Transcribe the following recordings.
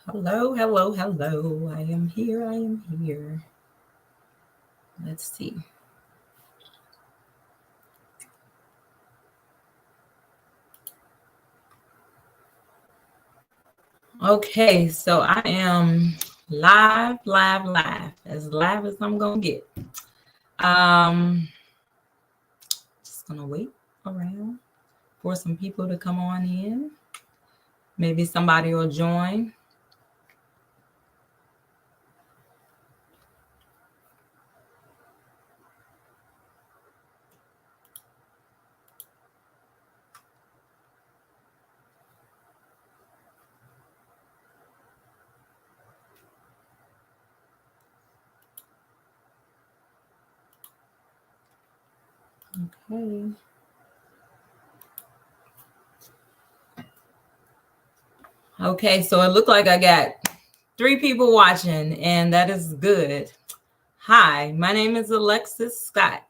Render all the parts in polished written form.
Hello, hello, hello. I am here. I am here. Let's see. Okay, so I am as live as I'm gonna get. Um, just gonna wait around for some people to come on in. Maybe somebody will join. Okay. Okay, so it looked like I got 3 people watching, and that is good. Hi, my name is Alexis Scott.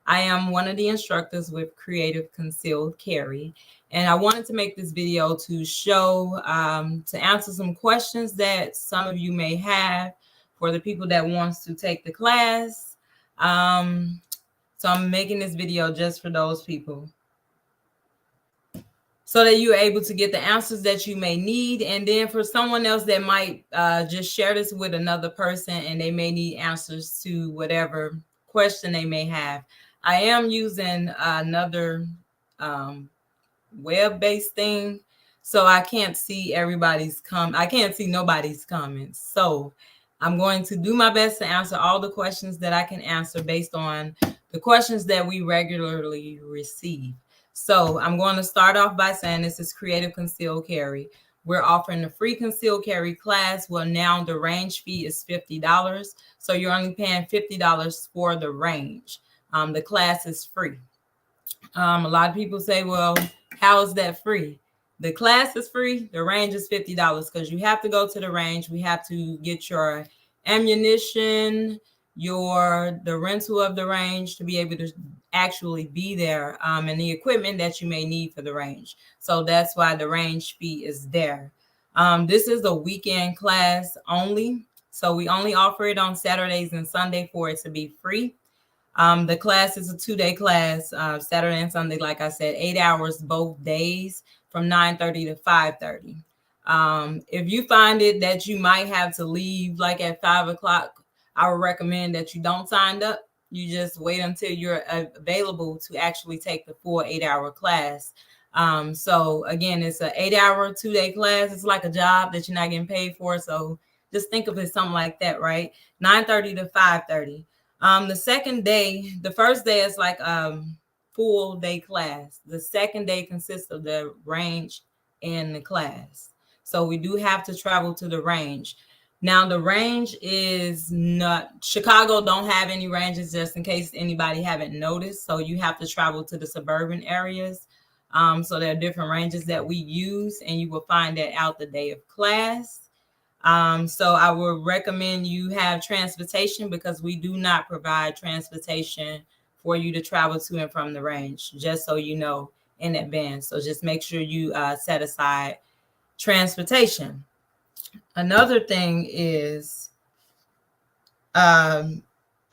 I am one of the instructors with Creative Concealed Carry, and I wanted to make this video to show, to answer some questions that some of you may have for the people that wants to take the class. So I'm making this video just for those people, so that you're able to get the answers that you may need. And then for someone else that might just share this with another person and they may need answers to whatever question they may have. I am using another web-based thing, so I can't see I can't see nobody's comments. So I'm going to do my best to answer all the questions that I can answer based on the questions that we regularly receive. So I'm going to start off by saying this is Creative Concealed Carry. We're offering a free concealed carry class. Well, now the range fee is $50. So you're only paying $50 for the range. The class is free. A lot of people say, well, how is that free? The class is free. The range is $50 because you have to go to the range. We have to get your ammunition, the rental of the range to be able to actually be there, and the equipment that you may need for the range. So that's why the range fee is there. This is a weekend class only. So we only offer it on Saturdays and Sunday for it to be free. The class is a 2-day class, Saturday and Sunday, like I said, 8 hours both days from 9:30 to 5:30. If you find it that you might have to leave like at 5 o'clock, I would recommend that you don't sign up. You just wait until you're available to actually take the full 8-hour class. So again, it's an 8-hour, 2-day class. It's like a job that you're not getting paid for. So just think of it something like that, right? 9:30 to 5:30. The first day is like full day class. The second day consists of the range and the class. So we do have to travel to the range. Now the range is not, Chicago don't have any ranges, just in case anybody haven't noticed. So you have to travel to the suburban areas. So there are different ranges that we use, and you will find that out the day of class. So I would recommend you have transportation, because we do not provide transportation for you to travel to and from the range, just so you know in advance. So just make sure you set aside transportation. Another thing is, a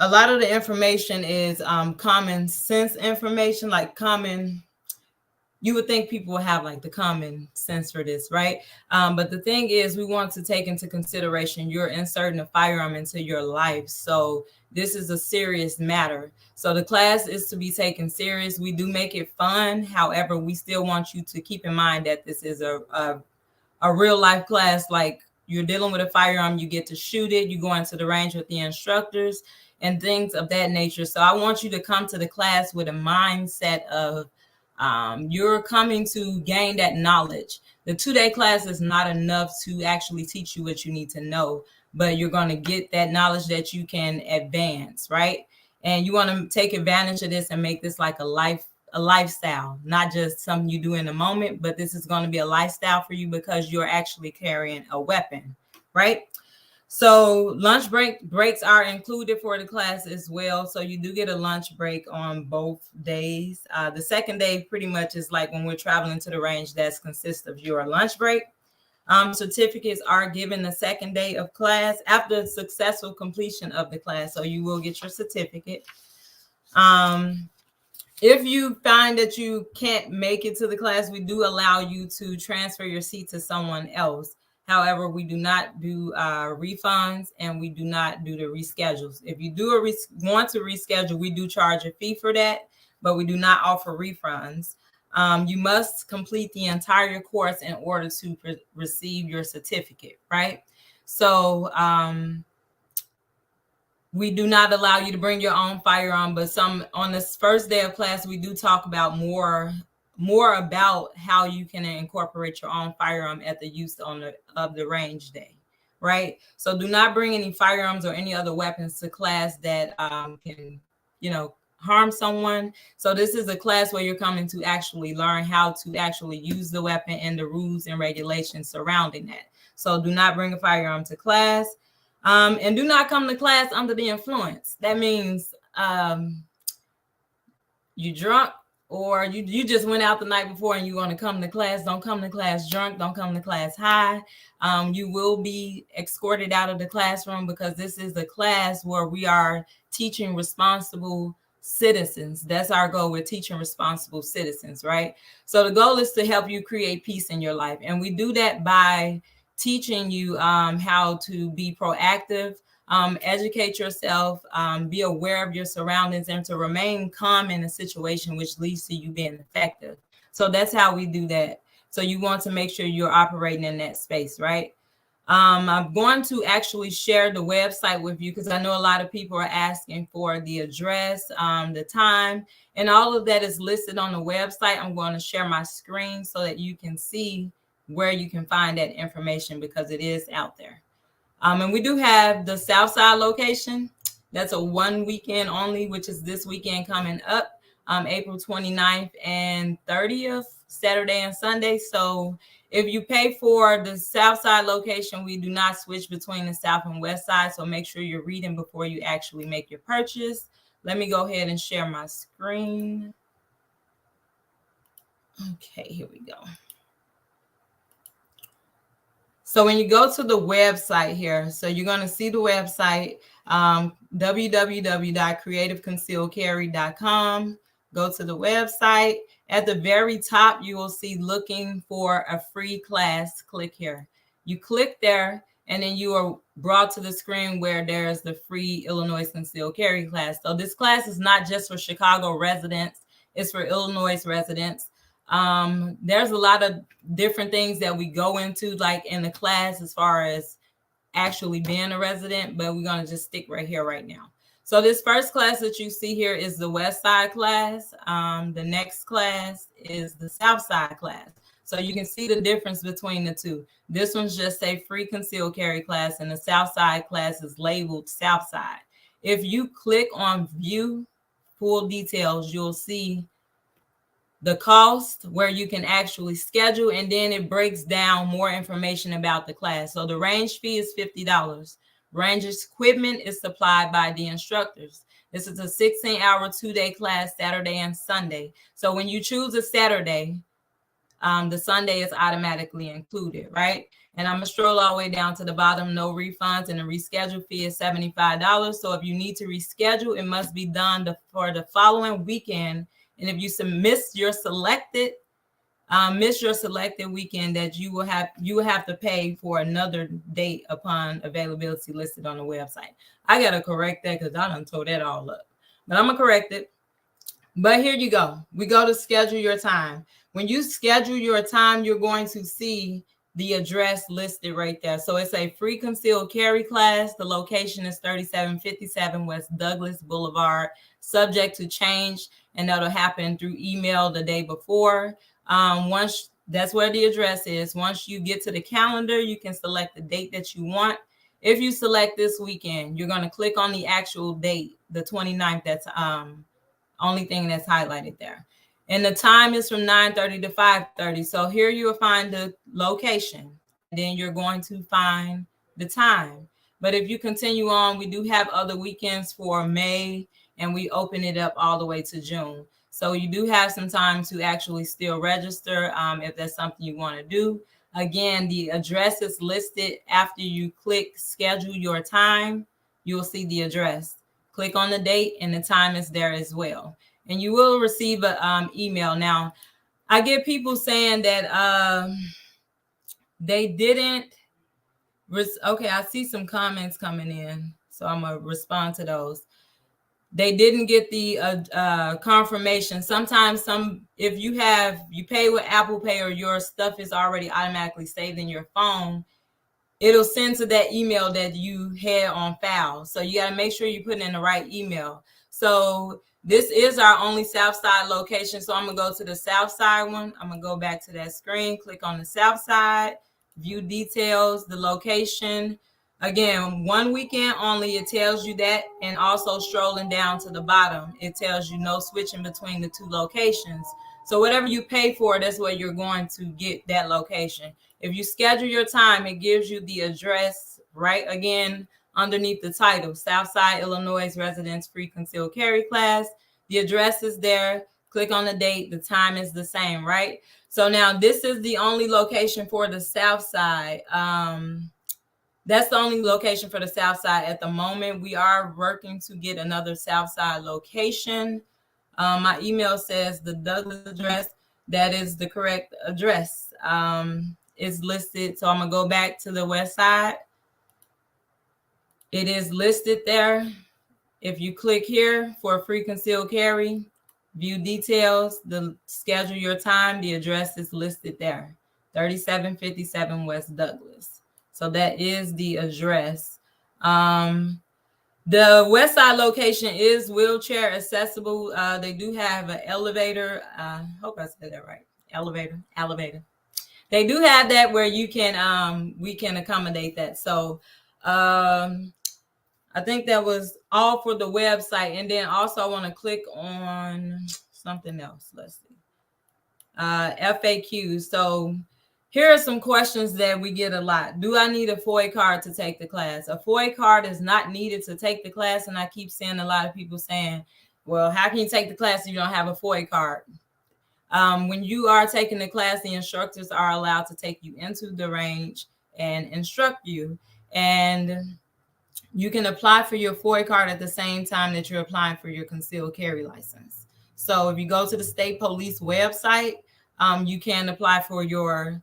lot of the information is common sense information, like you would think people would have like the common sense for this, right? But the thing is, we want to take into consideration you're inserting a firearm into your life. So this is a serious matter. So the class is to be taken serious. We do make it fun. However, we still want you to keep in mind that this is a real life class. Like, you're dealing with a firearm, you get to shoot it, you go into the range with the instructors and things of that nature. So I want you to come to the class with a mindset of you're coming to gain that knowledge. The 2-day class is not enough to actually teach you what you need to know, but you're going to get that knowledge that you can advance, right? And you want to take advantage of this and make this like a lifestyle, not just something you do in a moment, but this is going to be a lifestyle for you because you're actually carrying a weapon, right? So lunch breaks are included for the class as well. So you do get a lunch break on both days. The second day pretty much is like when we're traveling to the range, that consists of your lunch break. Certificates are given the second day of class after successful completion of the class. So you will get your certificate. If you find that you can't make it to the class, we do allow you to transfer your seat to someone else. However, we do not do refunds, and we do not do the reschedules. If you do want to reschedule, we do charge a fee for that, but we do not offer refunds. You must complete the entire course in order to receive your certificate, right? So we do not allow you to bring your own firearm, but on this first day of class, we do talk about more about how you can incorporate your own firearm at the use of the range day, right? So do not bring any firearms or any other weapons to class that can, harm someone. So this is a class where you're coming to actually learn how to actually use the weapon and the rules and regulations surrounding that. So do not bring a firearm to class. And do not come to class under the influence. That means you drunk, or you just went out the night before and you want to come to class. Don't come to class drunk. Don't come to class high. You will be escorted out of the classroom, because this is a class where we are teaching responsible citizens. That's our goal. We're teaching responsible citizens, right? So the goal is to help you create peace in your life. And we do that by teaching you how to be proactive, educate yourself, be aware of your surroundings, and to remain calm in a situation, which leads to you being effective. So that's how we do that. So you want to make sure you're operating in that space, right? I'm going to actually share the website with you, because I know a lot of people are asking for the address, the time, and all of that is listed on the website. I'm going to share my screen so that you can see where you can find that information, because it is out there. And we do have the Southside location. That's a 1 weekend only, which is this weekend coming up, April 29th and 30th, Saturday and Sunday. So if you pay for the Southside location, we do not switch between the South and West side. So make sure you're reading before you actually make your purchase. Let me go ahead and share my screen. Okay, here we go. So when you go to the website here, so you're going to see the website, www.creativeconcealedcarry.com. Go to the website. At the very top, you will see looking for a free class. Click here. You click there, and then you are brought to the screen where there's the free Illinois concealed carry class. So this class is not just for Chicago residents. It's for Illinois residents. There's a lot of different things that we go into, like in the class, as far as actually being a resident, but we're going to just stick right here right now. So this first class that you see here is the West Side class. The next class is the South Side class. So you can see the difference between the two. This one's just a free concealed carry class, and the South Side class is labeled South Side. If you click on view full details, you'll see the cost, where you can actually schedule, and then it breaks down more information about the class. So the range fee is $50. Range equipment is supplied by the instructors. This is a 16-hour 2-day class, Saturday and Sunday. So when you choose a Saturday, the Sunday is automatically included, right? And I'm gonna stroll all the way down to the bottom, no refunds, and the reschedule fee is $75. So if you need to reschedule, it must be done for the following weekend. And if you miss your selected weekend, that you will have to pay for another date upon availability listed on the website. I gotta correct that, because I done tore that all up, but I'm gonna correct it. But here you go. We go to schedule your time. When you schedule your time, you're going to see the address listed right there. So it's a free concealed carry class. The location is 3757 West Douglas Boulevard, subject to change, and that'll happen through email the day before. Once that's where the address is. Once you get to the calendar, you can select the date that you want. If you select this weekend, you're going to click on the actual date, the 29th. That's only thing that's highlighted there. And the time is from 9:30 to 5:30. So here you will find the location. Then you're going to find the time. But if you continue on, we do have other weekends for May, and we open it up all the way to June. So you do have some time to actually still register if that's something you want to do. Again, the address is listed after you click schedule your time. You'll see the address. Click on the date and the time is there as well. And you will receive an email. Now, I get people saying that they didn't. Okay, I see some comments coming in, so I'm going to respond to those. They didn't get the confirmation. Sometimes if you pay with Apple Pay or your stuff is already automatically saved in your phone, it'll send to that email that you had on file. So you got to make sure you put in the right email. So this is our only Southside location. So I'm going to go to the Southside one. I'm going to go back to that screen, click on the Southside, view details, the location. Again, one weekend only, it tells you that. And also strolling down to the bottom, it tells you no switching between the two locations. So whatever you pay for, that's where you're going to get that location. If you schedule your time, it gives you the address right again underneath the title, Southside, Illinois Residence Free Concealed Carry Class. The address is there. Click on the date. The time is the same, right? So now this is the only location for the Southside. That's the only location for the Southside at the moment. We are working to get another Southside location. My email says the Douglas address. That is the correct address. Is listed. So I'm going to go back to the West Side. It is listed there. If you click here for free concealed carry, view details, schedule your time, the address is listed there. 3757 West Douglas. So that is the address. The West Side location is wheelchair accessible. They do have an elevator. Hope I said that right. Elevator. They do have that where you can we can accommodate that. So I think that was all for the website. And then also I want to click on something else. Let's see. FAQs. So here are some questions that we get a lot. Do I need a FOIA card to take the class? A FOIA card is not needed to take the class. And I keep seeing a lot of people saying, well, how can you take the class if you don't have a FOIA card? When you are taking the class, the instructors are allowed to take you into the range and instruct you. And you can apply for your FOIA card at the same time that you're applying for your concealed carry license. So if you go to the state police website, you can apply for your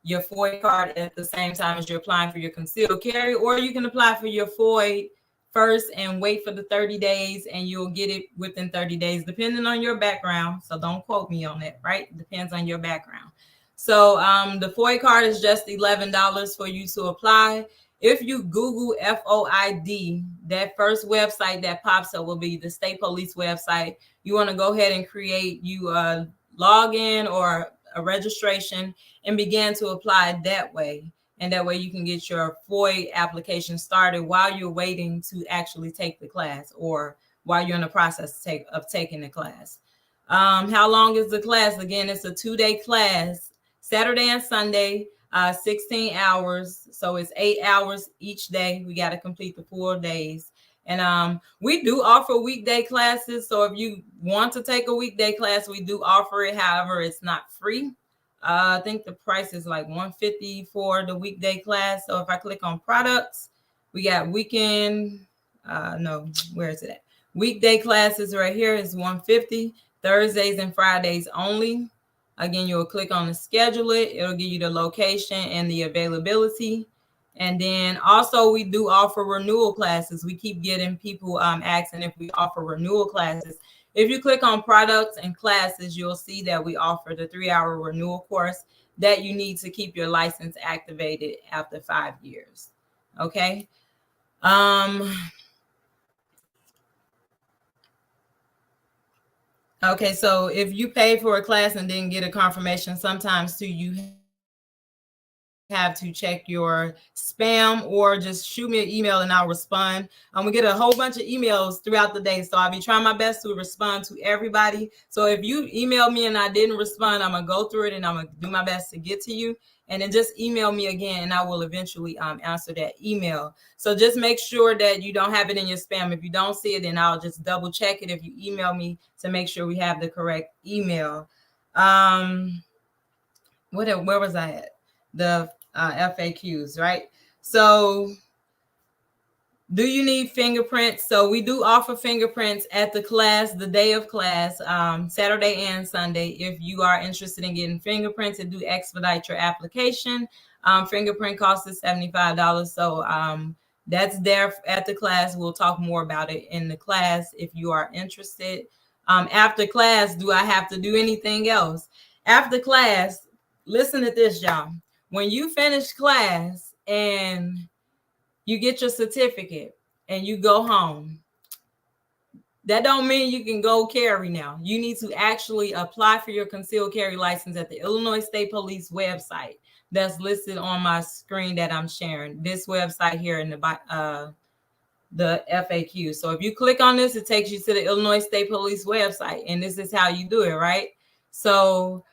FOIA card at the same time as you're applying for your concealed carry, or you can apply for your FOIA first and wait for the 30 days and you'll get it within 30 days, depending on your background. So don't quote me on that, right? It depends on your background. So the FOIA card is just $11 for you to apply. If you Google FOID, that first website that pops up will be the state police website. You want to go ahead and create you a login or a registration and begin to apply that way. And that way you can get your FOIA application started while you're waiting to actually take the class or while you're in the process of taking the class. How long is the class? Again, it's a 2-day class, Saturday and Sunday, 16 hours. So it's 8 hours each day. We got to complete the 4 days. And we do offer weekday classes. So if you want to take a weekday class, we do offer it. However, it's not free. I think the price is like $150 for the weekday class. So if I click on products, we got weekend. Where is it at? Weekday classes right here is $150. Thursdays and Fridays only. Again, you'll click on the schedule it. It'll give you the location and the availability. And then also we do offer renewal classes. We keep getting people asking if we offer renewal classes. If you click on products and classes, you'll see that we offer the 3-hour renewal course that you need to keep your license activated after 5 years. Okay. Okay, so if you pay for a class and didn't get a confirmation, sometimes too you have to check your spam or just shoot me an email and I'll respond. We get a whole bunch of emails throughout the day, so I'll be trying my best to respond to everybody. So if you email me and I didn't respond, I'm gonna go through it and I'm gonna do my best to get to you. And then just email me again and I will eventually answer that email. So just make sure that you don't have it in your spam. If you don't see it, then I'll just double check it if you email me to make sure we have the correct email. Where was I at? the FAQs, right? So do you need fingerprints? So we do offer fingerprints at the class, the day of class, Saturday and Sunday. If you are interested in getting fingerprints and do expedite your application, fingerprint cost is $75. So that's there at the class. We'll talk more about it in the class if you are interested. After class, do I have to do anything else? After class, listen to this, y'all. When you finish class and you get your certificate and you go home, that don't mean you can go carry now. You need to actually apply for your concealed carry license at the Illinois State Police website that's listed on my screen that I'm sharing. This website here in the FAQ. So if you click on this, it takes you to the Illinois State Police website, and this is how you do it, right? So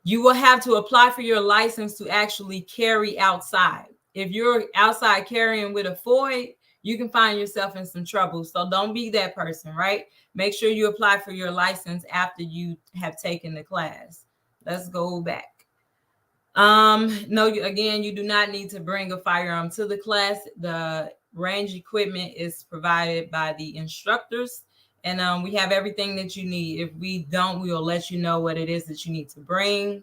you will have to apply for your license to actually carry outside. If you're outside carrying with a FOID, you can find yourself in some trouble. So don't be that person, right? Make sure you apply for your license after you have taken the class. Let's go back. No, again, you do not need to bring a firearm to the class. The range equipment is provided by the instructors, and we have everything that you need. If we don't, we will let you know what it is that you need to bring.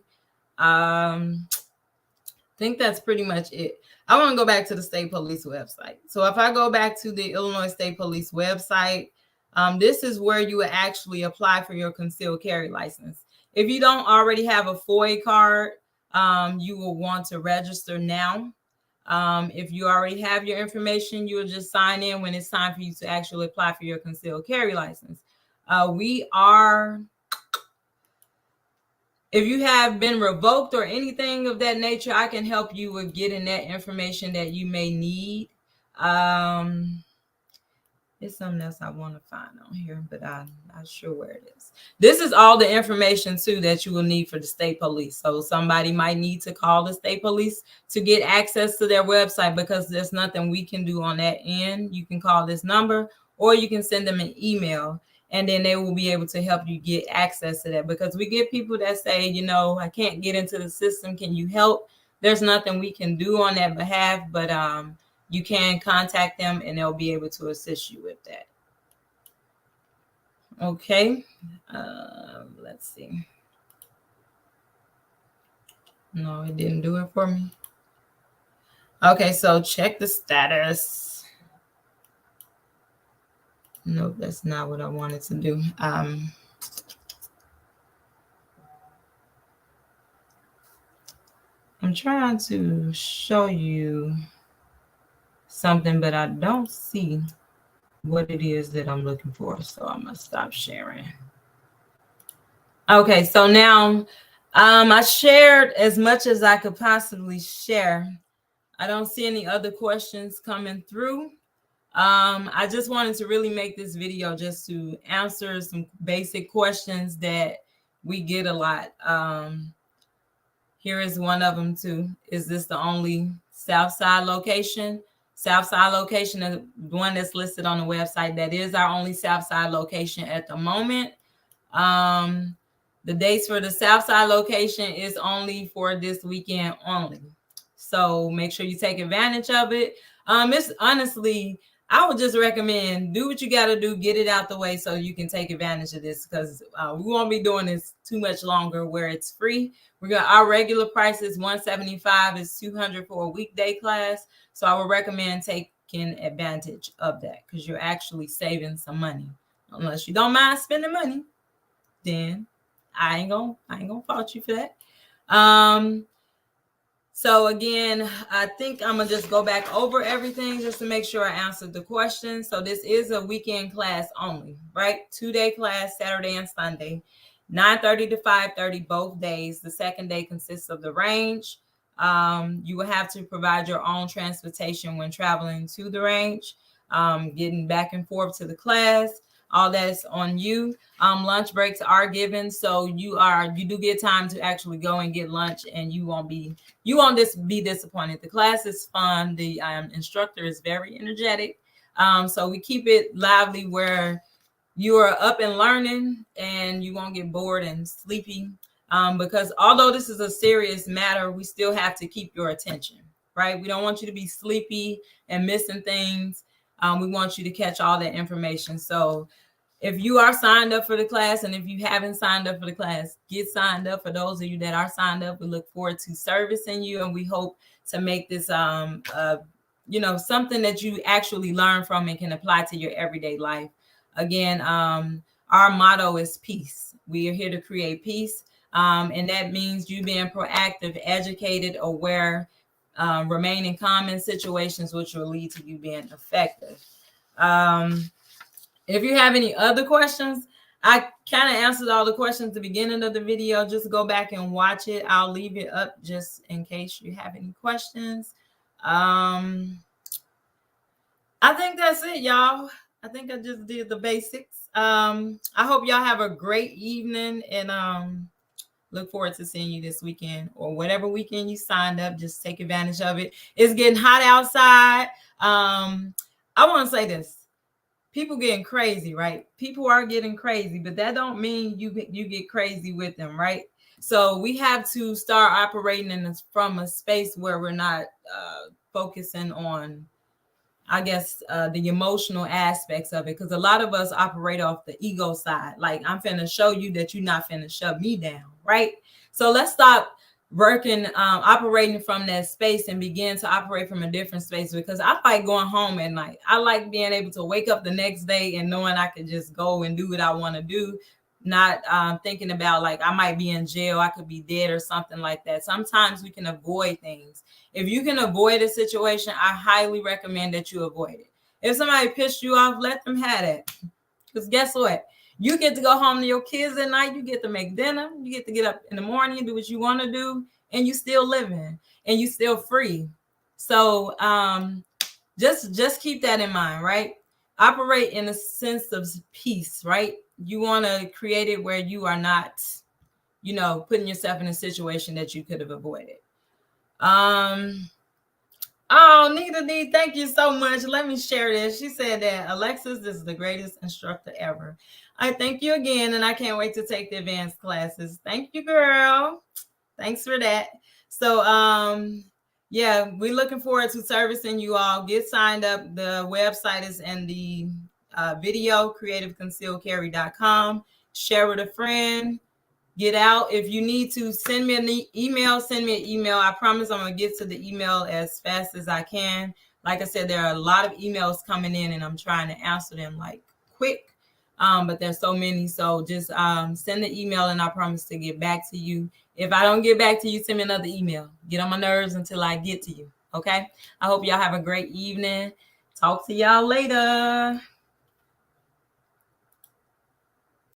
I think that's pretty much it. I want to go back to the state police website. So if I go back to the Illinois State Police website, this is where you would actually apply for your concealed carry license. If you don't already have a FOID card, you will want to register now. If you already have your information, you will just sign in when it's time for you to actually apply for your concealed carry license. If you have been revoked or anything of that nature, I can help you with getting that information that you may need. It's something else I want to find on here, but I'm not sure where it is. This is all the information too that you will need for the state police. So somebody might need to call the state police to get access to their website, because there's nothing we can do on that end. You can call this number, or you can send them an email, and then they will be able to help you get access to that. Because we get people that say, you know, I can't get into the system. Can you help? There's nothing we can do on that behalf, but you can contact them and they'll be able to assist you with that. Okay. Let's see. No, it didn't do it for me. Okay, so check the status. Nope, that's not what I wanted to do. I'm trying to show you something, but I don't see what it is that I'm looking for. So I'm gonna stop sharing. Okay, so now I shared as much as I could possibly share. I don't see any other questions coming through. I just wanted to really make this video just to answer some basic questions that we get a lot. Here is one of them too. Is this the only Southside location? Southside location is the one that's listed on the website. That is our only Southside location at the moment. The dates for the Southside location is only for this weekend only. So make sure you take advantage of it. It's honestly, I would just recommend do what you got to do, get it out the way so you can take advantage of this, because we won't be doing this too much longer where it's free. We got our regular price is $175, is $200 for a weekday class. So I would recommend taking advantage of that, because you're actually saving some money. Unless you don't mind spending money, then I ain't gonna fault you for that. So again, I think I'm gonna just go back over everything just to make sure I answered the question. So this is a weekend class only, right? 2-day class, Saturday and Sunday, 9:30 to 5:30 both days. The second day consists of the range. You will have to provide your own transportation when traveling to the range, getting back and forth to the class. All that's on you. Lunch breaks are given, so you do get time to actually go and get lunch, and you won't be disappointed. The class is fun. The instructor is very energetic, so we keep it lively where you are up and learning, and you won't get bored and sleepy. because although this is a serious matter, we still have to keep your attention, right? We don't want you to be sleepy and missing things. We want you to catch all that information. So if you are signed up for the class, and if you haven't signed up for the class, get signed up. For those of you that are signed up, we look forward to servicing you, and we hope to make this something that you actually learn from and can apply to your everyday life. Again, our motto is peace. We are here to create peace, and that means you being proactive, educated, aware, remaining calm in situations, which will lead to you being effective. If you have any other questions, I kind of answered all the questions at the beginning of the video. Just go back and watch it. I'll leave it up just in case you have any questions. I think that's it, y'all. I think I just did the basics. I hope y'all have a great evening, and look forward to seeing you this weekend, or whatever weekend you signed up. Just take advantage of it. It's getting hot outside. I want to say this. People getting crazy, right? People are getting crazy, but that don't mean you get crazy with them, right? So we have to start operating from a space where we're not focusing on, I guess, the emotional aspects of it, because a lot of us operate off the ego side. Like, I'm finna show you that you're not finna shut me down, right? So let's stop operating from that space and begin to operate from a different space, because I like going home at night. I like being able to wake up the next day and knowing I can just go and do what I want to do, not thinking about like I might be in jail, I could be dead or something like that. Sometimes we can avoid things. If you can avoid a situation, I highly recommend that you avoid it. If somebody pissed you off, let them have it. Because guess what? You get to go home to your kids at night. You get to make dinner. You get to get up in the morning and do what you want to do. And you still living. And you still free. So just keep that in mind, right? Operate in a sense of peace, right? You want to create it where you are not, putting yourself in a situation that you could have avoided. Oh, Nita, thank you so much. Let me share this. She said that Alexis is the greatest instructor ever. I thank you again, and I can't wait to take the advanced classes. Thank you, girl. Thanks for that. So, yeah, we're looking forward to servicing you all. Get signed up. The website is in the video, creativeconcealcarry.com. Share with a friend. Get out. If you need to send me an email, send me an email. I promise I'm going to get to the email as fast as I can. Like I said, there are a lot of emails coming in, and I'm trying to answer them like quick. But there's so many. So just send the email, and I promise to get back to you. If I don't get back to you, send me another email. Get on my nerves until I get to you. Okay. I hope y'all have a great evening. Talk to y'all later.